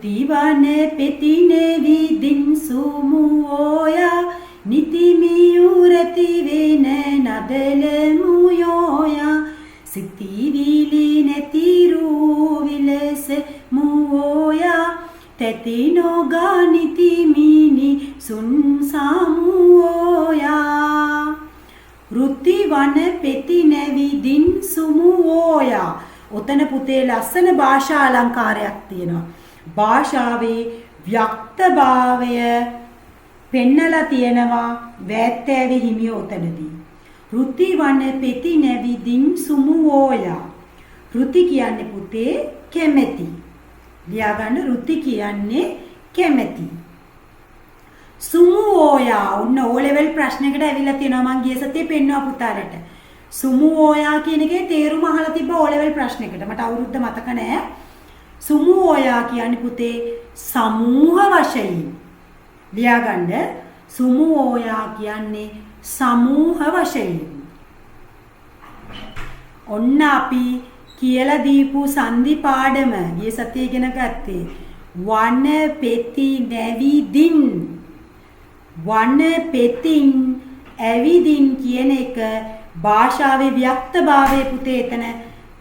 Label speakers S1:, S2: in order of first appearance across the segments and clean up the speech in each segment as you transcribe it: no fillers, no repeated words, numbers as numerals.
S1: ෘතිවන පෙතිනෙවිදින් සුමුෝයා නිතිමියුරති වෙන නදලමුයෝයා සිතිවිලි නැතිරු විලස මුෝයා තැතිනෝගා නිතිමිනි සුන්සමුෝයා ෘතිවන පෙතිනෙවිදින් සුමුෝයා. ඔතන පුතේ ලස්සන භාෂා අලංකාරයක් තියෙනවා. භාෂාවේ ව්‍යක්තභාවය පෙන්නලා තියෙනවා වැත්තෑවේ හිමියෝ උතනදී. ෘතිවන පෙතිනෙවිදින් සුමුෝයා. ෘති කියන්නේ පුතේ කැමැති. ලියාගන්න ෘති කියන්නේ කැමැති. සුමුෝයා ඔන්න O level ප්‍රශ්නයකට ඇවිල්ලා තියෙනවා මං ගිය සතියේ පෙන්නවා පුතාලට. සුමුෝයා කියන එකේ තේරුම අහලා තිබ්බ O level ප්‍රශ්නයකට. මට අවුරුද්ද මතක නෑ. සුමුෝයා කියන්නේ පුතේ සමූහ වශයෙන්. ලියාගන්න සුමුෝයා කියන්නේ සමූහ වශයෙන්. ඔන්න අපි කියලා දීපු සංදි පාඩම ගිය සතියේ ඉගෙන ගත්තේ වන පෙති නැවිදින් වන පෙතින් ඇවිදින් කියන එක භාෂාවේ ව්‍යක්තභාවයේ පුතේ එතන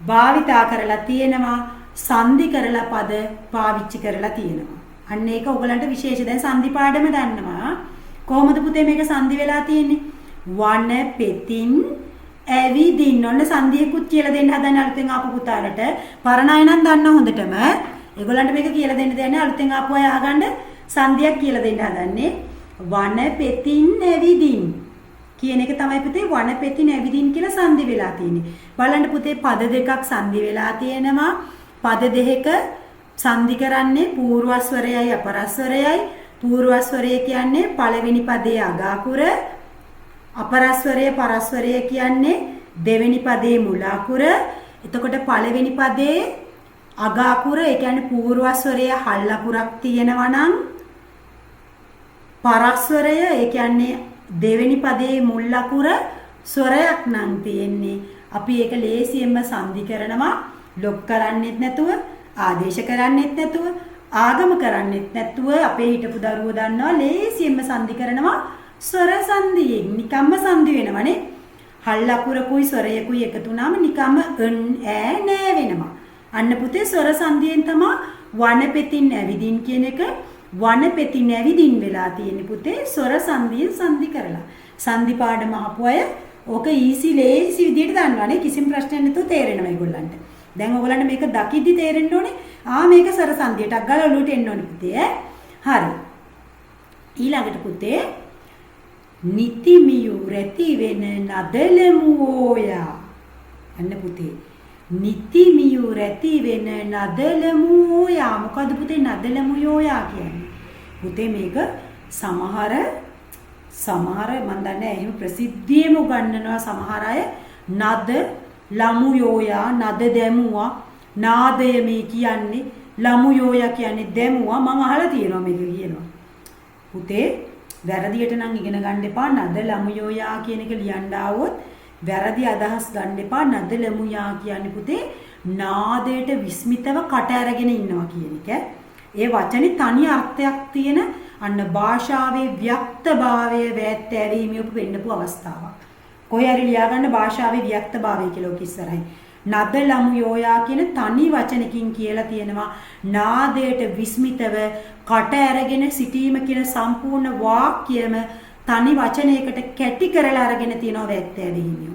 S1: භාවිතා කරලා තියෙනවා සංදි කරලා පද පාවිච්චි කරලා තියෙනවා. අන්න ඒක ඔයගලන්ට විශේෂ. දැන් සංදි පාඩම දන්නවා. කොහොමද පුතේ මේක සංදි වෙලා තියෙන්නේ? වන පෙතින් ඇවිදින් ඔන්න සංදියකුත් කියලා දෙන්න හදන අලුතෙන් ආපු පුතාලට. පරණ අය නම් දන්න හොඳටම. ඒගොල්ලන්ට මේක කියලා දෙන්න දෙන්නේ අලුතෙන් ආපු අය අහගන්න සංදියක් කියලා දෙන්න හදන්නේ. වන පෙතින් ඇවිදින් කියන එක තමයි පුතේ වන පෙතින් ඇවිදින් කියලා සංදි වෙලා තියෙන්නේ. බලන්න පුතේ පද දෙකක් සංදි වෙලා තියෙනවා. පද දෙක සංදි කරන්නේ පූර්වස්වරයයි අපරස්වරයයි. පූර්වස්වරය කියන්නේ පළවෙනි පදයේ අග අකුර. අපරස්වරය පරස්වරය කියන්නේ දෙවෙනි පදයේ මුල අකුර. එතකොට පළවෙනි පදයේ අග අකුර ඒ කියන්නේ පූර්වස්වරයේ හල් අකුරක් තියෙනවා නම් පරස්වරය ඒ කියන්නේ දෙවෙනි පදයේ මුල් අකුර ස්වරයක් නම් තියෙන්නේ. අපි ඒක ලේසියෙන්ම සංදි කරනවා. ලොක් කරන්නෙත් නැතුව, ආදේශ කරන්නෙත් නැතුව, ආගම කරන්නෙත් නැතුව අපේ හිටපු දරුවෝ දන්නවා ලේසියෙන්ම සංදි කරනවා ස්වර සංදියෙන්. නිකම්ම සංදි වෙනවනේ. හල් අකුරකුයි ස්වරයකුයි එකතු වුණාම නිකම්ම න් ඈ නෑ වෙනවා. අන්න පුතේ ස්වර සංදියෙන් තමයි වන පෙතින් ඇවිදින් කියන එක වන පෙතින් ඇවිදින් වෙලා තියෙන්නේ පුතේ ස්වර සංදියෙන් සංදි කරලා. සංදි පාඩම අහපු අය ඕක ඊසි ලේසි විදියට දන්නවනේ. කිසිම ප්‍රශ්නයක් නැතුව තේරෙනවා ඒගොල්ලන්ට. දැන් ඔයගොල්ලන්ට මේක දකිද්දි තේරෙන්න ඕනේ. මේක ස්වර සංදියටක් ගාලා ඔලුවට එන්න ඕනේ පුතේ. හරි. ඊළඟට පුතේ නිතිමියු රැති වෙන නදලමුෝයා. අන්න පුතේ නිතිමියු රැති වෙන නදලමුෝයා. මොකද්ද පුතේ නදලමුෝයා කියන්නේ? පුතේ මේක සමහර මන් දන්නේ එහෙම ප්‍රසිද්ධියම උගන්වනවා සමහර අය. නද ලමුයෝයා නද දැමුවා නාදය මේ කියන්නේ ලමුයෝයා කියන්නේ දැමුවා. මම අහලා තියෙනවා මේක කියනවා. පුතේ වැරදියට නම් ඉගෙන ගන්න එපා. නද ලමුයෝයා කියන එක ලියන්න ආවොත් වැරදි අදහස් ගන්න එපා. නද ලමුයා කියන්නේ පුතේ නාදයට විස්මිතව කට ඇරගෙන ඉන්නවා කියන එක. ඒ වචනේ තනි අර්ථයක් තියෙන අන්න භාෂාවේ ව්‍යක්තභාවය වැත්තෑවීම වෙන්නපු අවස්ථාවක්. කොහේ හරි ලියාගන්න භාෂාවේ ව්‍යක්තභාවය කියලා ඔක ඉස්සරහින්. නද ලමුයෝයා කියන තනි වචනකින් කියලා තියෙනවා නාදයට විස්මිතව කට ඇරගෙන සිටීම කියන සම්පූර්ණ වාක්‍යයම තනි වචනයකට කැටි කරලා අරගෙන තියෙනවා වැත්තෑවීම.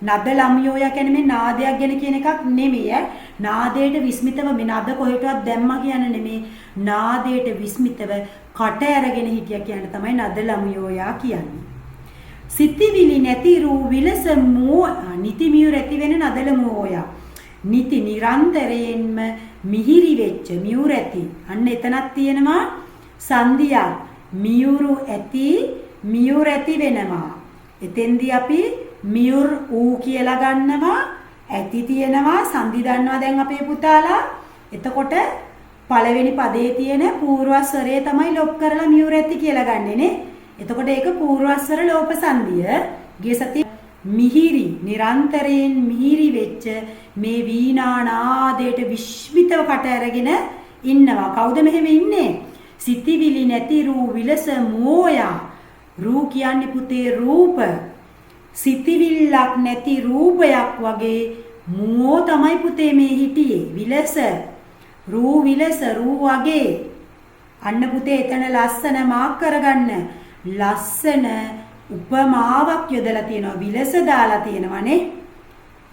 S1: නද ලමුයෝයා කියන්නේ මේ නාදයක් ගැන කියන එකක් නෙමෙයි. නාදයට විස්මිතව මේ නද කොහෙටවත් දැම්මා කියන්නේ නෙමෙයි. නාදයට විස්මිතව කට ඇරගෙන හිටියා කියන තමයි නද ලමුයෝයා කියන්නේ. සිතිවිලි නැතිරු විලස නිතිමියු රැති වෙන නදලමුෝයා. නිති නිරන්තරයෙන්ම මිහිරි වෙච්ච මියු රැති. අන්න එතනක් තියෙනවා සංදියක්. මියුරු ඇති මියු රැති වෙනවා. එතෙන්දී අපි මියුර් ඌ කියලා ගන්නවා. ඇති තියෙනවා සංදි දන්නවා දැන් අපේ පුතාලා. එතකොට පළවෙනි පදයේ තියෙන පූර්වස්වරය තමයි ලොප් කරලා මියුර් ඇති කියලා ගන්නෙනේ. එතකොට ඒක පූර්වස්වර ලෝප සංදිය. ගිය සතියේ මිහිරි නිරන්තරයෙන් මිහිරි වෙච්ච මේ වීණා නාදයට විශ්මිතව කට ඇරගෙන ඉන්නවා. කවුද මෙහෙම ඉන්නේ? සිතිවිලි නැති රූ විලස මෝයා. රූ කියන්නේ පුතේ රූප. සිතිවිල්ලක් නැති රූපයක් වගේ මෝ තමයි පුතේ මේ හිටියේ. විලස. රූ විලස රූ වගේ. අන්න පුතේ එතන ලස්සන මාක් කරගන්න. ලස්සන උපමාවක් යොදලා තියෙනවා. විලස දාලා තියෙනවානේ.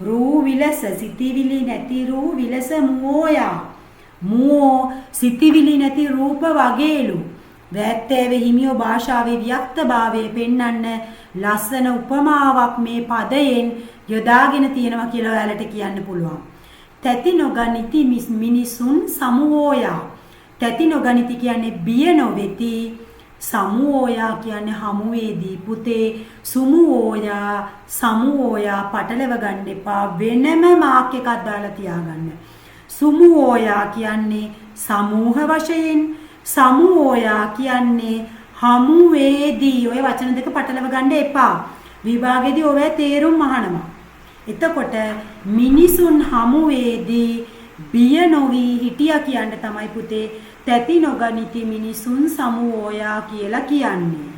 S1: රූ විලස සිතිවිලි නැති රූ විලස මෝයා. මෝ සිතිවිලි නැති රූප වගේලු. වැත්තේවේ හිමියෝ භාෂාවේ වික්තභාවයේ පෙන්වන්න ලස්සන උපමාවක් මේ පදයෙන් යොදාගෙන තියෙනවා කියලා ඔයාලට කියන්න පුළුවන්. තැති නොගනිති මිනිසුන් සමුෝයා. තැති නොගනිති කියන්නේ බිය නොවේති. සමුෝයා කියන්නේ හමුවේදී පුතේ සුමුෝයා සමුෝයා පටලව ගන්න එපා. වෙනම මාක් එකක් දාලා තියාගන්න. සුමුෝයා කියන්නේ සමූහ වශයෙන්, සමුෝයා කියන්නේ හමුවේදී. ඔය වචන දෙක පටලව ගන්න එපා. විභාගෙදී ඔය තේරුම් අහනවා. එතකොට මිනිසුන් හමුවේදී බිය නොවි හිටියා කියන්න තමයි පුතේ තැති නොගනිති මිනිසුන් සමුෝයා කියලා කියන්නේ.